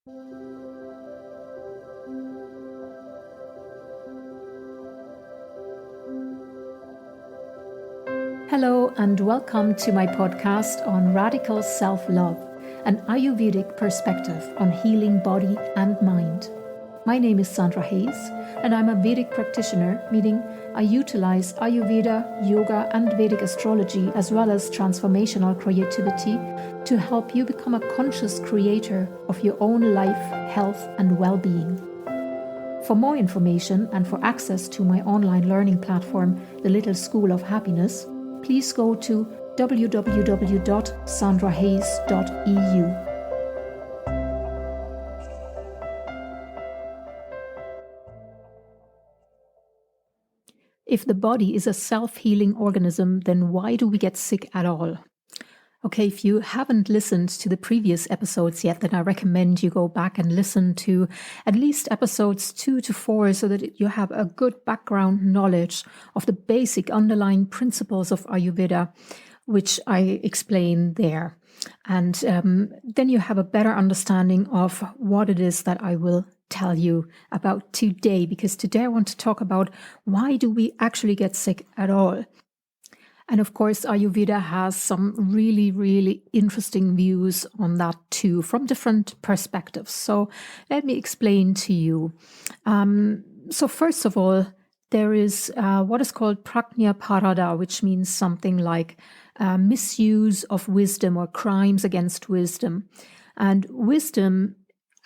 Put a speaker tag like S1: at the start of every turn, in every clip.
S1: Hello and welcome to my podcast on radical self-love, an Ayurvedic perspective on healing body and mind. My name is Sandra Hayes and I'm a Vedic practitioner, meaning I utilize Ayurveda, yoga and Vedic astrology as well as transformational creativity to help you become a conscious creator of your own life, health and well-being. For more information and for access to my online learning platform, The Little School of Happiness, please go to www.sandrahayes.eu. If the body is a self-healing organism, then why do we get sick at all? Okay, if you haven't listened to the previous episodes yet, then I recommend you go back and listen to at least episodes 2 to 4 so that you have a good background knowledge of the basic underlying principles of Ayurveda, which I explain there. And then you have a better understanding of what it is that I will tell you about today, because today I want to talk about why do we actually get sick at all? And of course, Ayurveda has some really, really interesting views on that too, from different perspectives. So let me explain to you. So first of all, there is what is called prajna parada, which means something like misuse of wisdom or crimes against wisdom. And wisdom,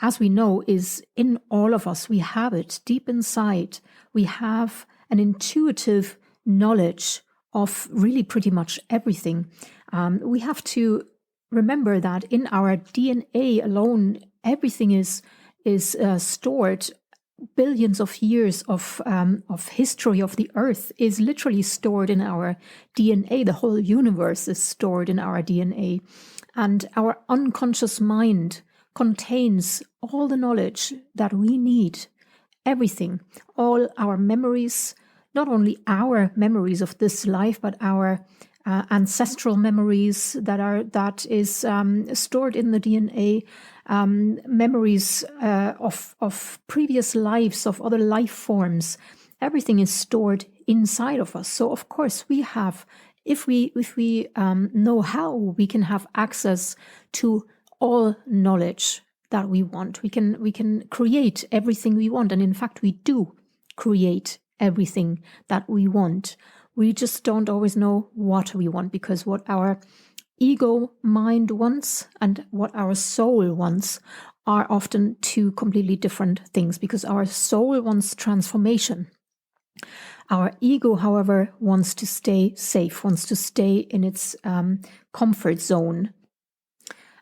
S1: as we know, is in all of us. We have it deep inside. We have an intuitive knowledge of really pretty much everything. We have to remember that in our DNA alone, everything is stored. Billions of years of history of the earth is literally stored in our DNA. The whole universe is stored in our DNA. And our unconscious mind contains all the knowledge that we need, everything, all our memories, not only our memories of this life, but our ancestral memories that is stored in the DNA, memories of previous lives, of other life forms. Everything is stored inside of us. So of course we have, if we know how, we can have access to all knowledge that we want. We can create everything we want, and in fact we do create everything that we want. We just don't always know what we want, because what our ego mind wants and what our soul wants are often two completely different things, because our soul wants transformation. Our ego, however, wants to stay safe, wants to stay in its comfort zone.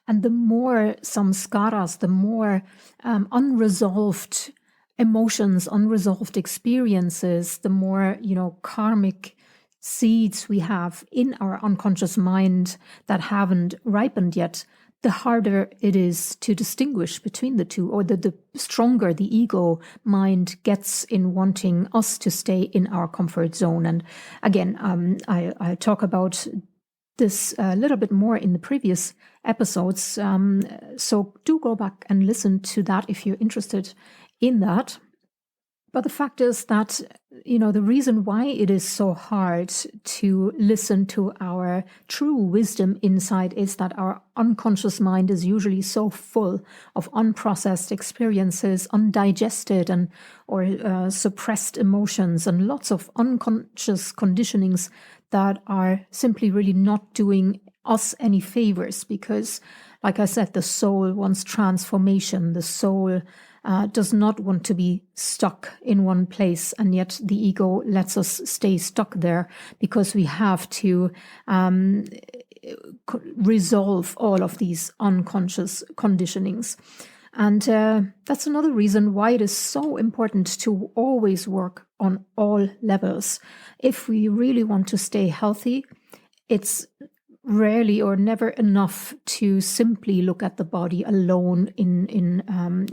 S1: And the more samskaras, the more unresolved emotions, unresolved experiences, the more, karmic seeds we have in our unconscious mind that haven't ripened yet, the harder it is to distinguish between the two, or the stronger the ego mind gets in wanting us to stay in our comfort zone. And again, I talk about this a little bit more in the previous episodes. So do go back and listen to that if you're interested in that. But the fact is that, the reason why it is so hard to listen to our true wisdom inside is that our unconscious mind is usually so full of unprocessed experiences, undigested or suppressed emotions, and lots of unconscious conditionings that are simply really not doing us any favors, because, like I said, the soul wants transformation. The soul does not want to be stuck in one place, and yet the ego lets us stay stuck there because we have to resolve all of these unconscious conditionings. And that's another reason why it is so important to always work on all levels. If we really want to stay healthy, it's rarely or never enough to simply look at the body alone in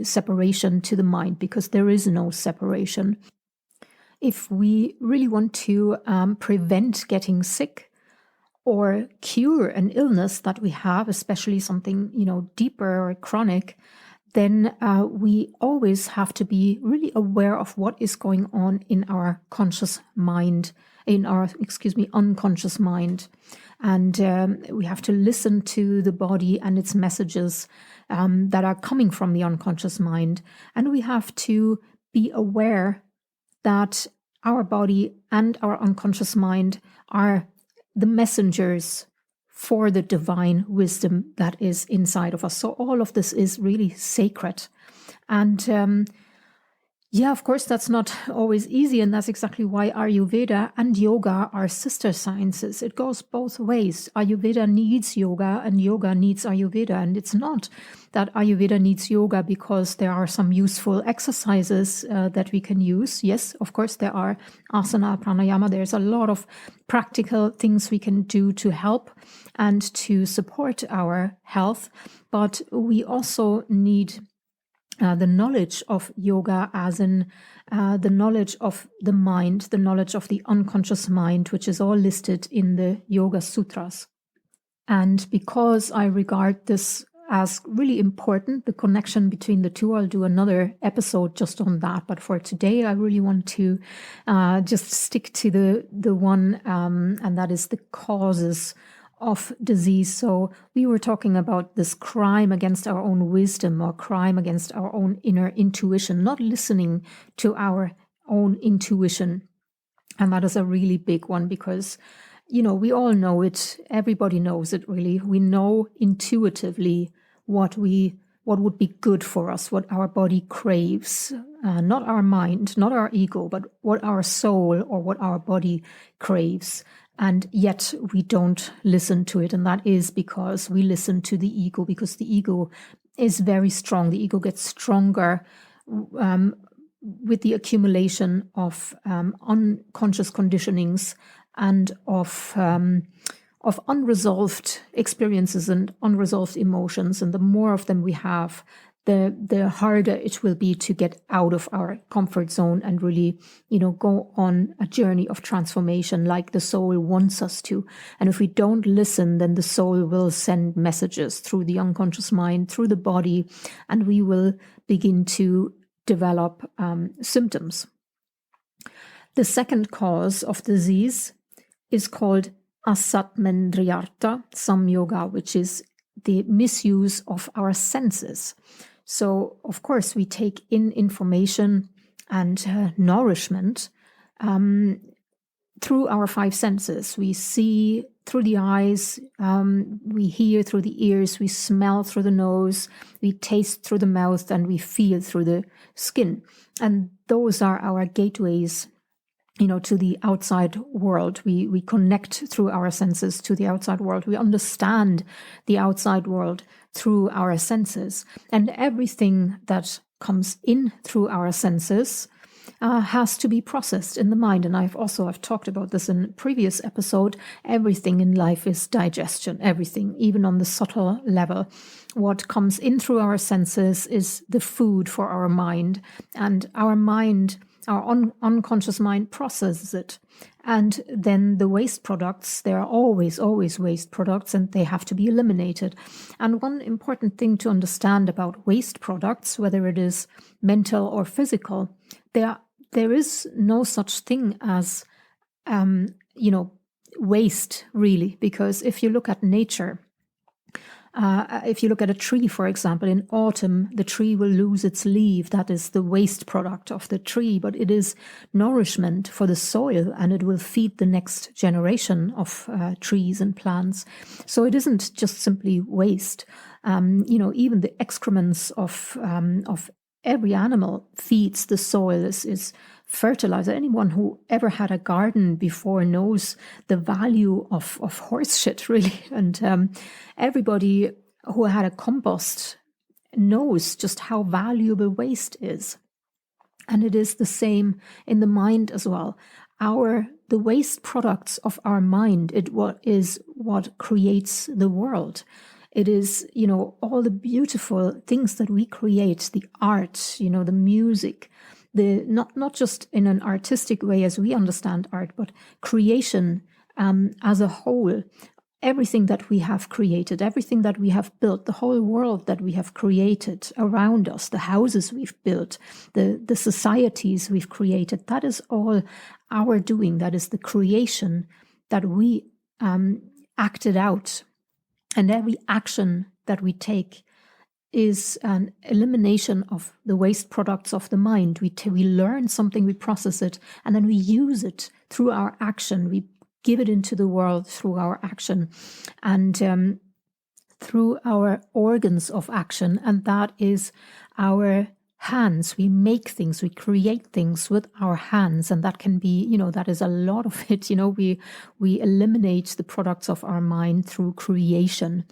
S1: separation to the mind, because there is no separation. If we really want to prevent getting sick or cure an illness that we have, especially something deeper or chronic, then we always have to be really aware of what is going on in our conscious mind, unconscious mind. And we have to listen to the body and its messages that are coming from the unconscious mind. And we have to be aware that our body and our unconscious mind are the messengers for the divine wisdom that is inside of us. So all of this is really sacred. And of course, that's not always easy. And that's exactly why Ayurveda and yoga are sister sciences. It goes both ways. Ayurveda needs yoga and yoga needs Ayurveda. And it's not that Ayurveda needs yoga because there are some useful exercises that we can use. Yes, of course, there are asana, pranayama. There's a lot of practical things we can do to help and to support our health. But we also need the knowledge of yoga, as in the knowledge of the mind, the knowledge of the unconscious mind, which is all listed in the Yoga Sutras. And because I regard this as really important, the connection between the two, I'll do another episode just on that. But for today, I really want to just stick to the one, and that is the causes of disease. So we were talking about this crime against our own wisdom, or crime against our own inner intuition, not listening to our own intuition. And that is a really big one because, we all know it. Everybody knows it, really. We know intuitively what would be good for us, what our body craves, not our mind, not our ego, but what our soul or what our body craves. And yet we don't listen to it. And that is because we listen to the ego, because the ego is very strong. The ego gets stronger with the accumulation of unconscious conditionings and of unresolved experiences and unresolved emotions. And the more of them we have, the harder it will be to get out of our comfort zone and really, go on a journey of transformation like the soul wants us to. And if we don't listen, then the soul will send messages through the unconscious mind, through the body, and we will begin to develop symptoms. The second cause of disease is called asatmendriyartha samyoga, which is the misuse of our senses. So, of course, we take in information and nourishment through our five senses. We see through the eyes, we hear through the ears, we smell through the nose, we taste through the mouth, and we feel through the skin. And those are our gateways, to the outside world. We connect through our senses to the outside world. We understand the outside world through our senses. And everything that comes in through our senses has to be processed in the mind. And I've talked about this in a previous episode. Everything in life is digestion, everything, even on the subtle level. What comes in through our senses is the food for our mind, and our mind, our unconscious mind, processes it. And then the waste products, there are always waste products, and they have to be eliminated. And one important thing to understand about waste products, whether it is mental or physical, there is no such thing as, waste, really. Because if you look at nature, if you look at a tree, for example, in autumn, the tree will lose its leaf. That is the waste product of the tree, but it is nourishment for the soil, and it will feed the next generation of trees and plants. So it isn't just simply waste. Even the excrements of every animal feeds the soil, is fertilizer. Anyone who ever had a garden before knows the value of horse shit, really. And everybody who had a compost knows just how valuable waste is. And it is the same in the mind as well. The waste products of our mind, is what creates the world. It is, all the beautiful things that we create, the art, the music, not just in an artistic way as we understand art, but creation as a whole. everything that we have created, everything that we have built, the whole world that we have created around us, the houses we've built, the societies we've created, that is all our doing. That is the creation that we acted out. And every action that we take is an elimination of the waste products of the mind. We learn something, we process it, and then we use it through our action. We give it into the world through our action and through our organs of action, and that is our hands. We make things, we create things with our hands, and that can be, that is a lot of it. We eliminate the products of our mind through creation.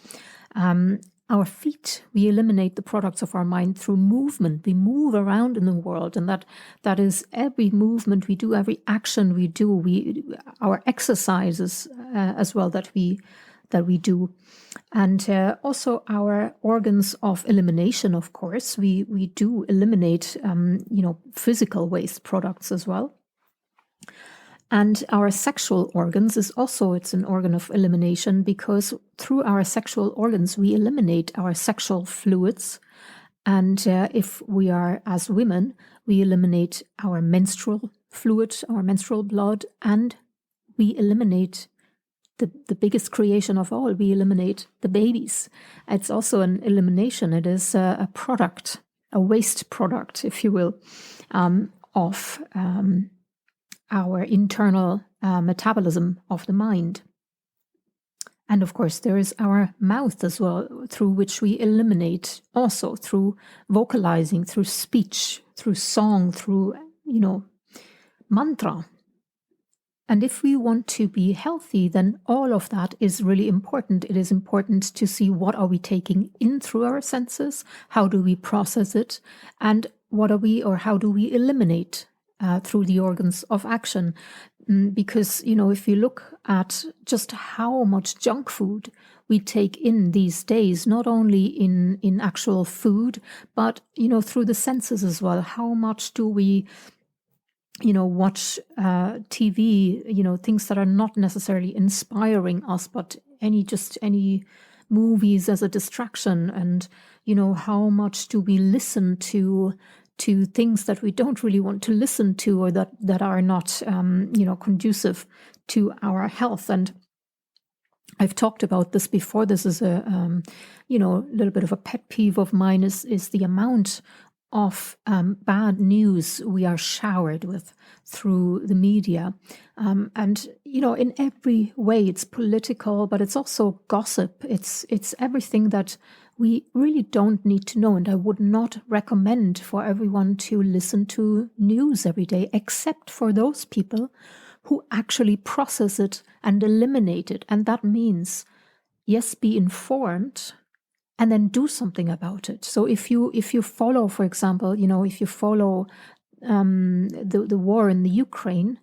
S1: Our feet, we eliminate the products of our mind through movement. We move around in the world, and that is every movement we do, every action we do, our exercises as well that we do. And also our organs of elimination, of course. We do eliminate, physical waste products as well. And our sexual organs it's an organ of elimination, because through our sexual organs, we eliminate our sexual fluids. And if we are, as women, we eliminate our menstrual fluid, our menstrual blood, and we eliminate the biggest creation of all. We eliminate the babies. It's also an elimination. It is a product, a waste product, if you will, of our internal metabolism of the mind. And of course, there is our mouth as well, through which we eliminate, also through vocalizing, through speech, through song, through, mantra. And if we want to be healthy, then all of that is really important. It is important to see what are we taking in through our senses, how do we process it, and how do we eliminate through the organs of action. Because, if you look at just how much junk food we take in these days, not only in actual food, but, through the senses as well, how much do we watch TV, things that are not necessarily inspiring us, but any movies as a distraction, and how much do we listen to things that we don't really want to listen to, or that are not conducive to our health. And I've talked about this before. This is a little bit of a pet peeve of mine, is the amount of bad news we are showered with through the media. And, in every way, it's political, but it's also gossip. It's everything that we really don't need to know. And I would not recommend for everyone to listen to news every day, except for those people who actually process it and eliminate it. And that means, yes, be informed, and then do something about it. So if you follow, for example, if you follow the war in the Ukraine,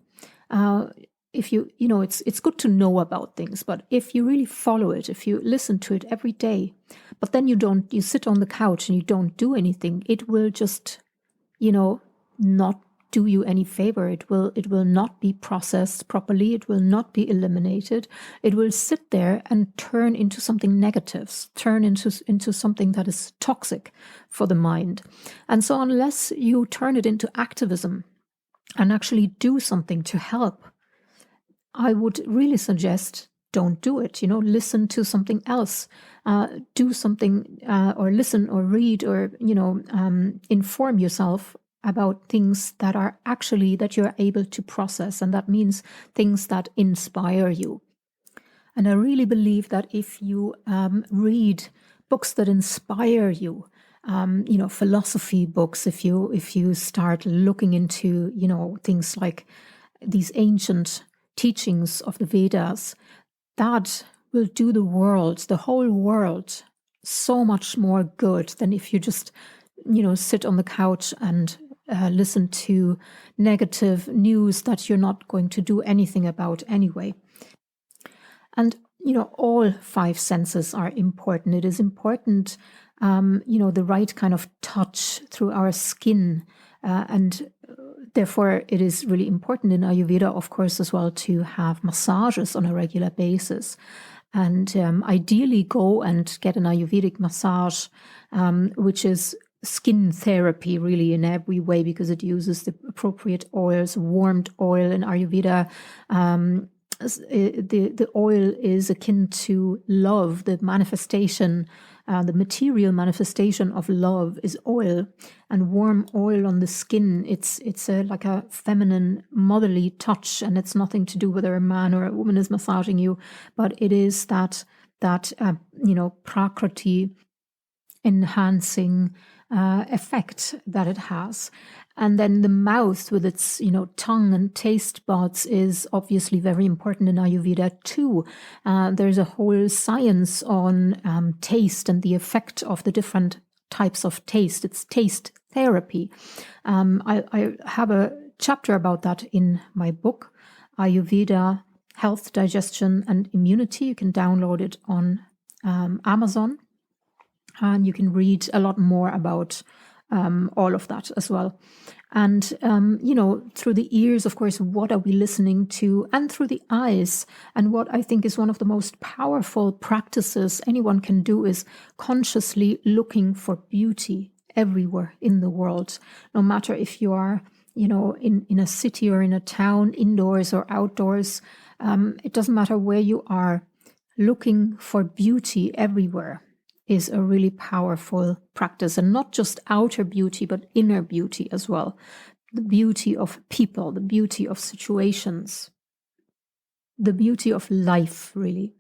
S1: it's good to know about things, but if you really follow it, if you listen to it every day, but then you sit on the couch and you don't do anything, it will just, not do you any favor. It will not be processed properly. It will not be eliminated. It will sit there and turn into something negative, turn into something that is toxic for the mind. And so unless you turn it into activism and actually do something to help, I would really suggest don't do it. Listen to something else, do something, or listen or read or, inform yourself about things that you're able to process. And that means things that inspire you. And I really believe that if you read books that inspire you, philosophy books, if you start looking into, things like these ancient teachings of the Vedas, that will do the whole world, so much more good than if you just, sit on the couch and listen to negative news that you're not going to do anything about anyway. And, all five senses are important. It is important, the right kind of touch through our skin. And therefore, it is really important in Ayurveda, of course, as well, to have massages on a regular basis. And ideally go and get an Ayurvedic massage, which is skin therapy really in every way, because it uses the appropriate oils. Warmed oil in Ayurveda, the oil is akin to love. The manifestation, the material manifestation of love is oil, and warm oil on the skin, it's like a feminine motherly touch, and it's nothing to do whether a man or a woman is massaging you, but it is that prakriti enhancing effect that it has. And then the mouth with its, tongue and taste buds is obviously very important in Ayurveda too. There's a whole science on taste and the effect of the different types of taste. It's taste therapy. I have a chapter about that in my book, Ayurveda, Health, Digestion and Immunity. You can download it on Amazon. And you can read a lot more about all of that as well. And, through the ears, of course, what are we listening to? And through the eyes. And what I think is one of the most powerful practices anyone can do is consciously looking for beauty everywhere in the world. No matter if you are, in a city or in a town, indoors or outdoors, it doesn't matter where you are, looking for beauty everywhere is a really powerful practice, and not just outer beauty, but inner beauty as well. The beauty of people, the beauty of situations, the beauty of life, really.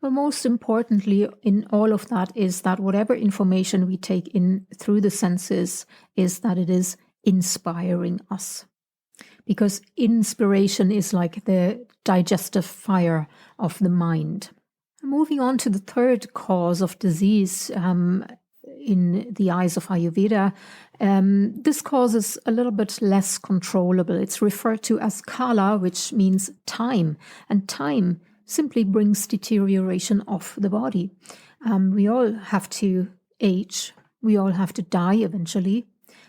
S1: Well, most importantly in all of that is that whatever information we take in through the senses is that it is inspiring us. Because inspiration is like the digestive fire of the mind. Moving on to the third cause of disease in the eyes of Ayurveda, this cause is a little bit less controllable. It's referred to as kala, which means time. And time simply brings deterioration of the body. We all have to age. We all have to die eventually.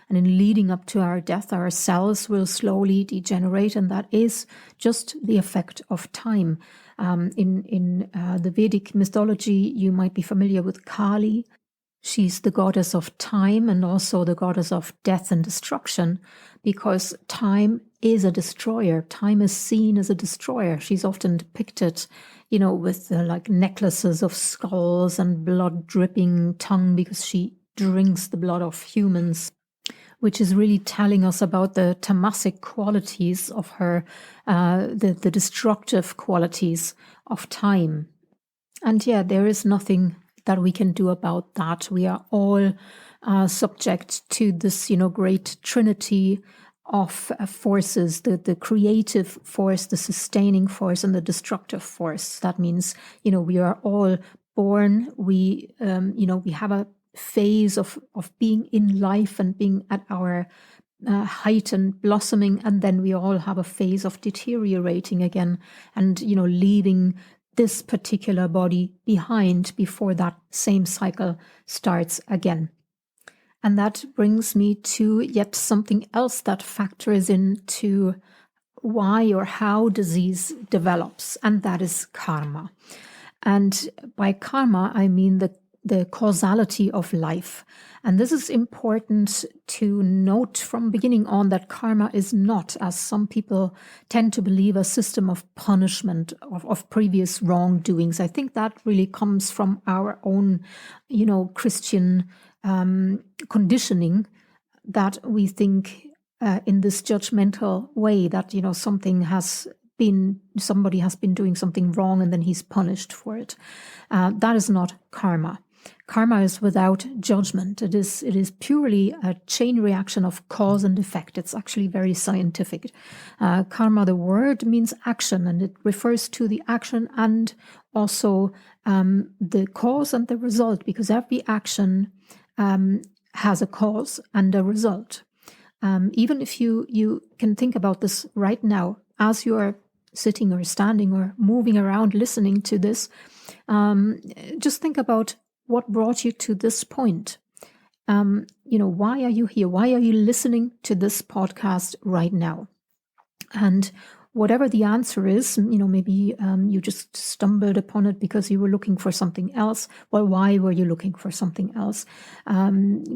S1: And in leading up to our death, our cells will slowly degenerate, and that is just the effect of time. In the Vedic mythology, you might be familiar with Kali. She's the goddess of time and also the goddess of death and destruction, because time is a destroyer. Time is seen as a destroyer. She's often depicted, with like necklaces of skulls and blood dripping tongue, because she drinks the blood of humans, which is really telling us about the tamasic qualities of her, the destructive qualities of time. And there is nothing that we can do about that. We are all subject to this, great trinity of forces, the creative force, the sustaining force, and the destructive force. That means, we are all born, we have a phase of being in life and being at our height and blossoming, and then we all have a phase of deteriorating again and leaving this particular body behind before that same cycle starts again. And that brings me to yet something else that factors into why or how disease develops, and that is karma. And by karma, I mean the causality of life. And this is important to note from beginning on, that karma is not, as some people tend to believe, a system of punishment of previous wrongdoings. I think that really comes from our own, Christian conditioning, that we think in this judgmental way that, somebody has been doing something wrong and then he's punished for it. That is not karma. Karma is without judgment. It is purely a chain reaction of cause and effect. It's actually very scientific. Karma, the word, means action, and it refers to the action and also the cause and the result, because every action has a cause and a result. Even if you can think about this right now, as you are sitting or standing or moving around listening to this, just think about what brought you to this point. Why are you here? Why are you listening to this podcast right now? And whatever the answer is, maybe you just stumbled upon it because you were looking for something else. Well, why were you looking for something else?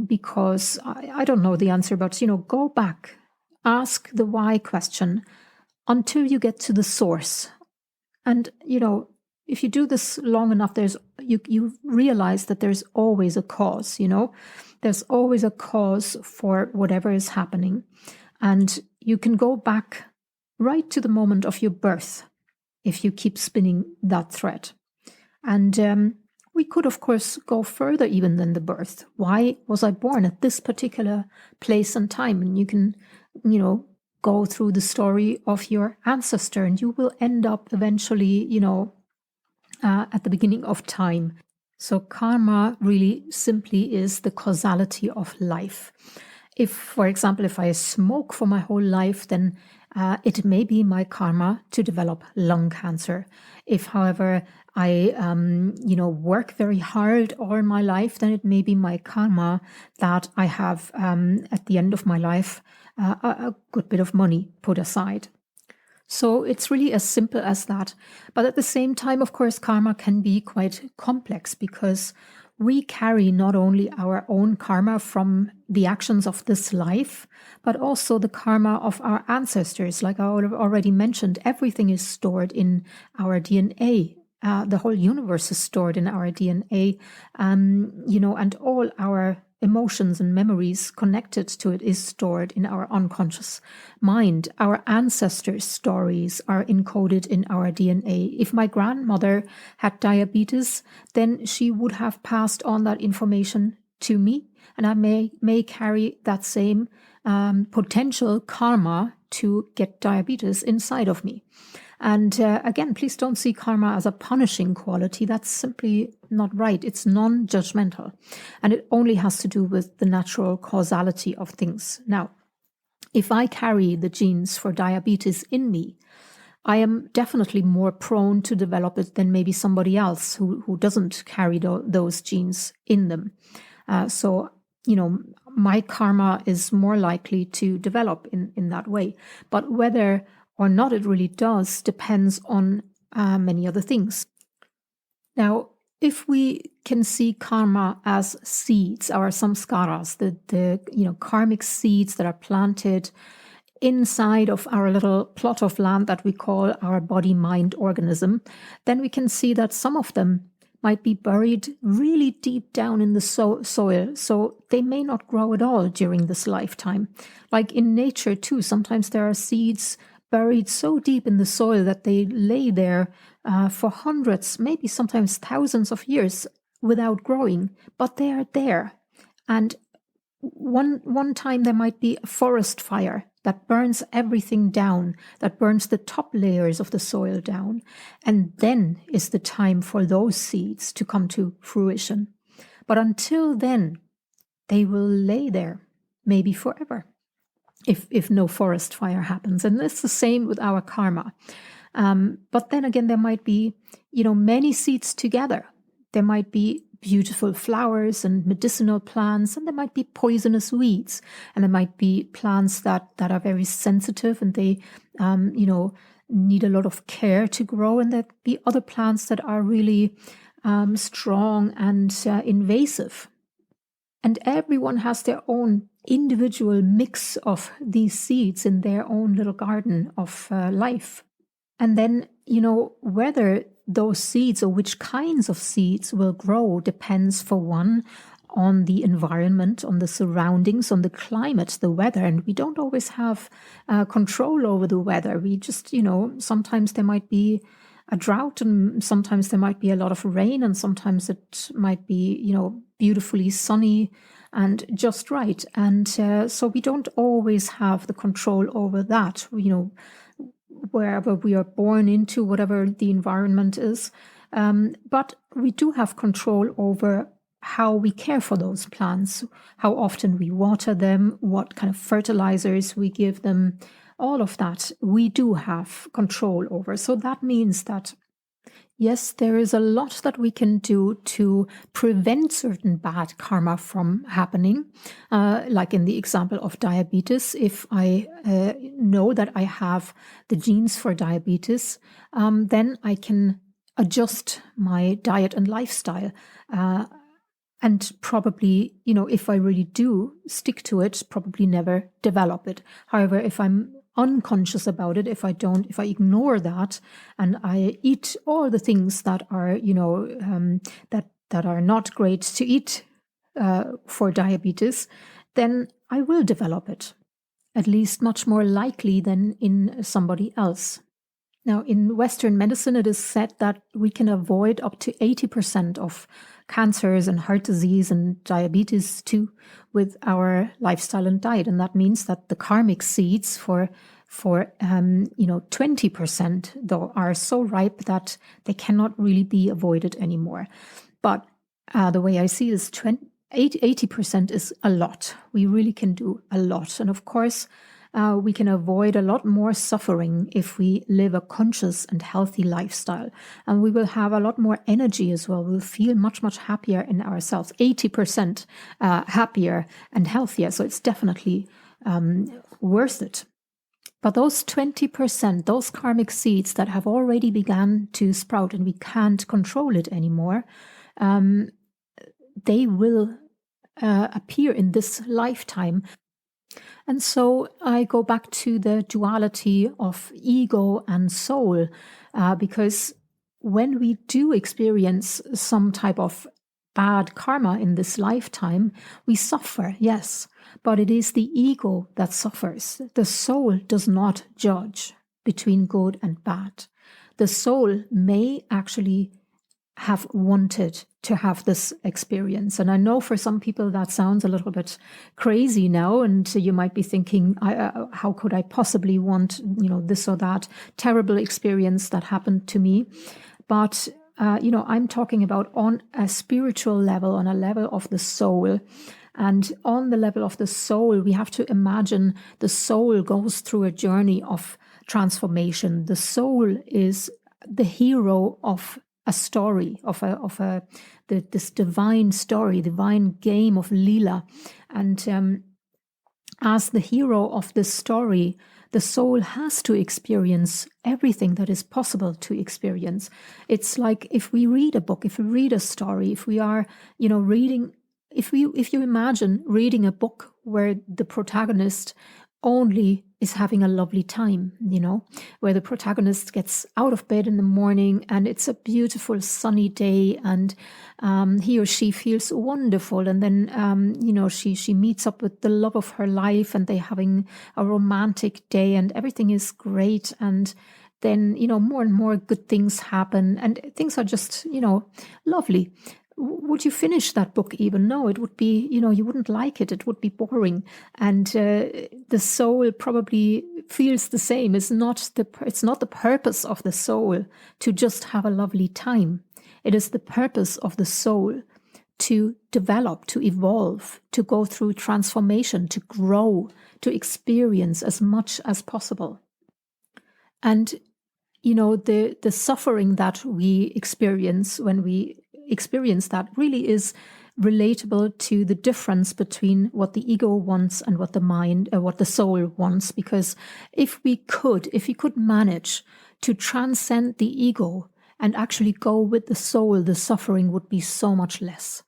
S1: Because I don't know the answer, but, go back, ask the why question until you get to the source. And, if you do this long enough, you realize that there's always a cause, there's always a cause for whatever is happening. And you can go back right to the moment of your birth if you keep spinning that thread. And we could, of course, go further even than the birth. Why was I born at this particular place and time? And you can, go through the story of your ancestor, and you will end up eventually, at the beginning of time. So karma really simply is the causality of life. If, for example, if I smoke for my whole life, then it may be my karma to develop lung cancer. If, however, I, work very hard all my life, then it may be my karma that I have, at the end of my life, a good bit of money put aside. So it's really as simple as that. But at the same time, of course, karma can be quite complex because we carry not only our own karma from the actions of this life, but also the karma of our ancestors. Like I already mentioned, everything is stored in our DNA. The whole universe is stored in our DNA, and all our emotions and memories connected to it is stored in our unconscious mind. Our ancestors' stories are encoded in our DNA. If my grandmother had diabetes, then she would have passed on that information to me, and I may carry that same potential karma to get diabetes inside of me. And again, please don't see karma as a punishing quality. That's simply not right. It's non-judgmental. And it only has to do with the natural causality of things. Now, if I carry the genes for diabetes in me, I am definitely more prone to develop it than maybe somebody else who doesn't carry those genes in them. So, my karma is more likely to develop in that way. But whether or not it really does depends on many other things. Now, if we can see karma as seeds, our samskaras, the karmic seeds that are planted inside of our little plot of land that we call our body-mind organism, then we can see that some of them might be buried really deep down in the soil, so they may not grow at all during this lifetime. Like in nature too, sometimes there are seeds buried so deep in the soil that they lay there for hundreds, maybe sometimes thousands of years without growing, but they are there. And one time there might be a forest fire that burns everything down, that burns the top layers of the soil down. And then is the time for those seeds to come to fruition. But until then, they will lay there, maybe forever, if no forest fire happens. And it's the same with our karma. But then again, there might be, many seeds together. There might be beautiful flowers and medicinal plants, and there might be poisonous weeds, and there might be plants that are very sensitive and they, need a lot of care to grow, and there be other plants that are really strong and invasive. And everyone has their own individual mix of these seeds in their own little garden of life. And then, whether those seeds or which kinds of seeds will grow depends, for one, on the environment, on the surroundings, on the climate, the weather. And we don't always have control over the weather. We just, sometimes there might be a drought, and sometimes there might be a lot of rain, and sometimes it might be, beautifully sunny and just right. And so we don't always have the control over that, wherever we are born into, whatever the environment is. But we do have control over how we care for those plants, how often we water them, what kind of fertilizers we give them, all of that we do have control over. So that means that, Yes, there is a lot that we can do to prevent certain bad karma from happening. Like in the example of diabetes, if I know that I have the genes for diabetes, then I can adjust my diet and lifestyle. And probably, if I really do stick to it, probably never develop it. However, if I'm unconscious about it, if I ignore that and I eat all the things that are, that are not great to eat for diabetes, then I will develop it, at least much more likely than in somebody else. Now, in Western medicine, it is said that we can avoid up to 80% of cancers and heart disease and diabetes too with our lifestyle and diet. And that means that the karmic seeds for 20% though are so ripe that they cannot really be avoided anymore. But the way I see it is 80% is a lot. We really can do a lot. And of course, we can avoid a lot more suffering if we live a conscious and healthy lifestyle. And we will have a lot more energy as well. We'll feel much, much happier in ourselves, 80% happier and healthier. So it's definitely worth it. But those 20%, those karmic seeds that have already begun to sprout and we can't control it anymore, they will appear in this lifetime. And so I go back to the duality of ego and soul, because when we do experience some type of bad karma in this lifetime, we suffer, yes, but it is the ego that suffers. The soul does not judge between good and bad. The soul may actually have wanted to have this experience. And I know for some people that sounds a little bit crazy now, and you might be thinking, how could I possibly want, this or that terrible experience that happened to me? But, I'm talking about on a spiritual level, on a level of the soul. And on the level of the soul, we have to imagine the soul goes through a journey of transformation. The soul is the hero of a story, this divine story, divine game of Leela. And as the hero of this story, the soul has to experience everything that is possible to experience. It's like if we read a book, if we read a story, if we are, reading, if you imagine reading a book where the protagonist only is having a lovely time, where the protagonist gets out of bed in the morning and it's a beautiful sunny day and he or she feels wonderful. And then, she meets up with the love of her life and they're having a romantic day and everything is great. And then, more and more good things happen and things are just, lovely. Would you finish that book even? No, it would be, you wouldn't like it. It would be boring. And the soul probably feels the same. It's not the purpose of the soul to just have a lovely time. It is the purpose of the soul to develop, to evolve, to go through transformation, to grow, to experience as much as possible. And, the suffering that we experience when we experience that really is relatable to the difference between what the ego wants and what the soul wants. Because if we could manage to transcend the ego and actually go with the soul, the suffering would be so much less.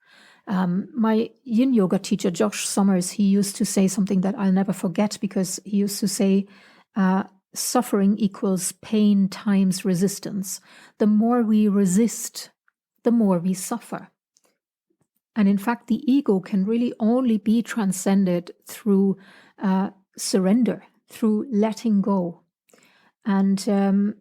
S1: My yin yoga teacher, Josh Summers, he used to say something that I'll never forget, because he used to say, suffering equals pain times resistance. The more we resist, the more we suffer. And in fact, the ego can really only be transcended through surrender, through letting go. And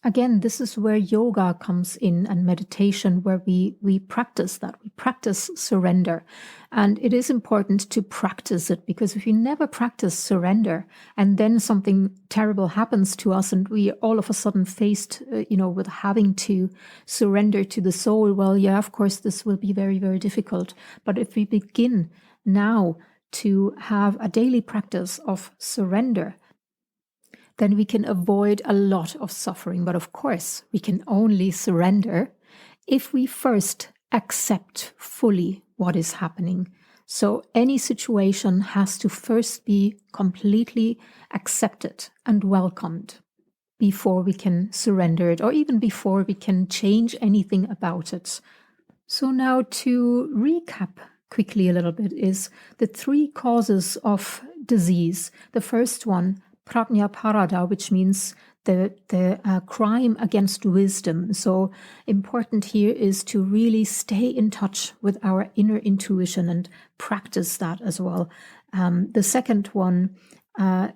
S1: again, this is where yoga comes in and meditation, where we practice that. We practice surrender. And it is important to practice it, because if you never practice surrender and then something terrible happens to us and we all of a sudden faced, with having to surrender to the soul, well, yeah, of course, this will be very, very difficult. But if we begin now to have a daily practice of surrender, then we can avoid a lot of suffering. But of course, we can only surrender if we first accept fully what is happening. So any situation has to first be completely accepted and welcomed before we can surrender it, or even before we can change anything about it. So now to recap quickly a little bit is the 3 causes of disease. The first one, prajnaparada, which means the crime against wisdom. So important here is to really stay in touch with our inner intuition and practice that as well. The second one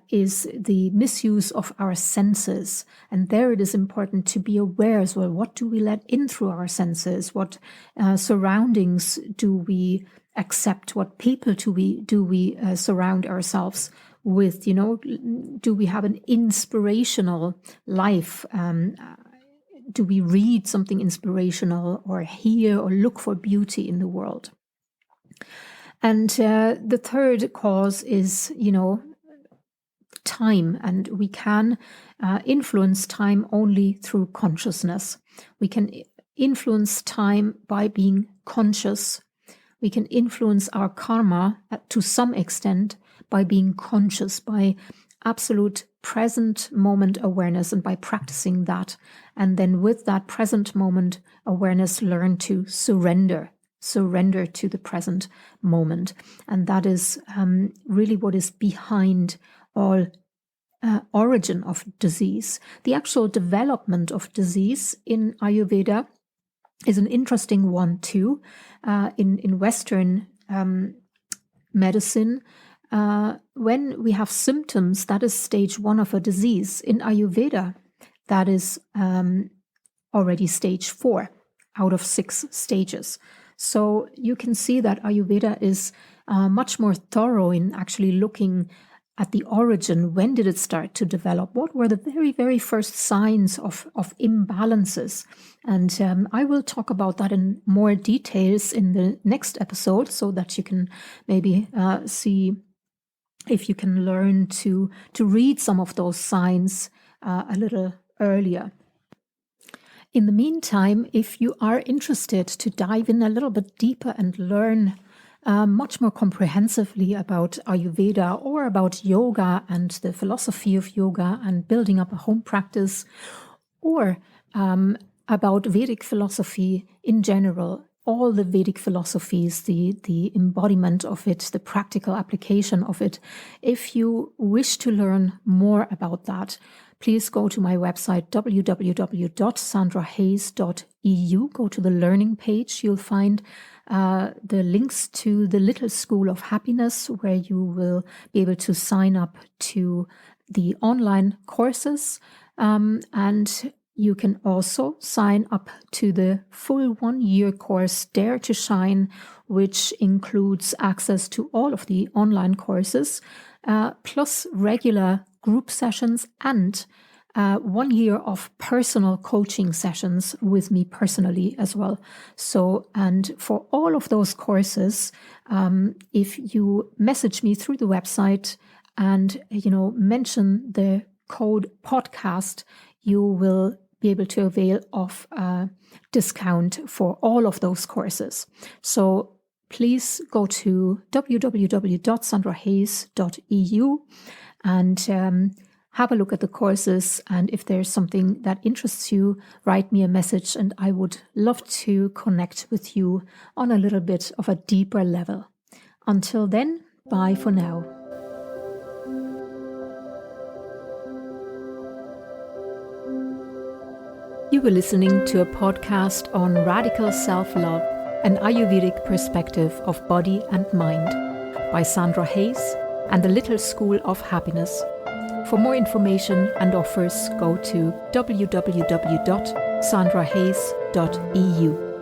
S1: is the misuse of our senses. And there it is important to be aware as well. What do we let in through our senses? What surroundings do we accept? What people do we surround ourselves with? You know, do we have an inspirational life? Do we read something inspirational or hear or look for beauty in the world? And the third cause is, time, and we can influence time only through consciousness. We can influence time by being conscious. We can influence our karma to some extent by being conscious, by absolute present moment awareness, and by practicing that. And then with that present moment awareness, learn to surrender to the present moment. And that is really what is behind all origin of disease. The actual development of disease in Ayurveda is an interesting one too. In Western medicine, when we have symptoms, that is stage 1 of a disease. In Ayurveda, that is already stage 4 out of 6 stages. So you can see that Ayurveda is much more thorough in actually looking at the origin. When did it start to develop? What were the very, very first signs of imbalances? And I will talk about that in more details in the next episode, so that you can maybe see if you can learn to read some of those signs a little earlier. In the meantime, if you are interested to dive in a little bit deeper and learn much more comprehensively about Ayurveda, or about yoga and the philosophy of yoga and building up a home practice, or about Vedic philosophy in general, all the Vedic philosophies, the embodiment of it, the practical application of it. If you wish to learn more about that, please go to my website, www.sandrahayes.eu. Go to the learning page. You'll find the links to the Little School of Happiness, where you will be able to sign up to the online courses. And you can also sign up to the full 1-year course, Dare to Shine, which includes access to all of the online courses, plus regular group sessions and 1 year of personal coaching sessions with me personally as well. So, and for all of those courses, if you message me through the website and, mention the code podcast, you will be able to avail of a discount for all of those courses. So please go to www.sandrahayes.eu and have a look at the courses. And if there's something that interests you, write me a message, and I would love to connect with you on a little bit of a deeper level. Until then, bye for now. You were listening to a podcast on radical self-love, an Ayurvedic perspective of body and mind, by Sandra Hayes and the Little School of Happiness. For more information and offers, go to www.sandrahayes.eu.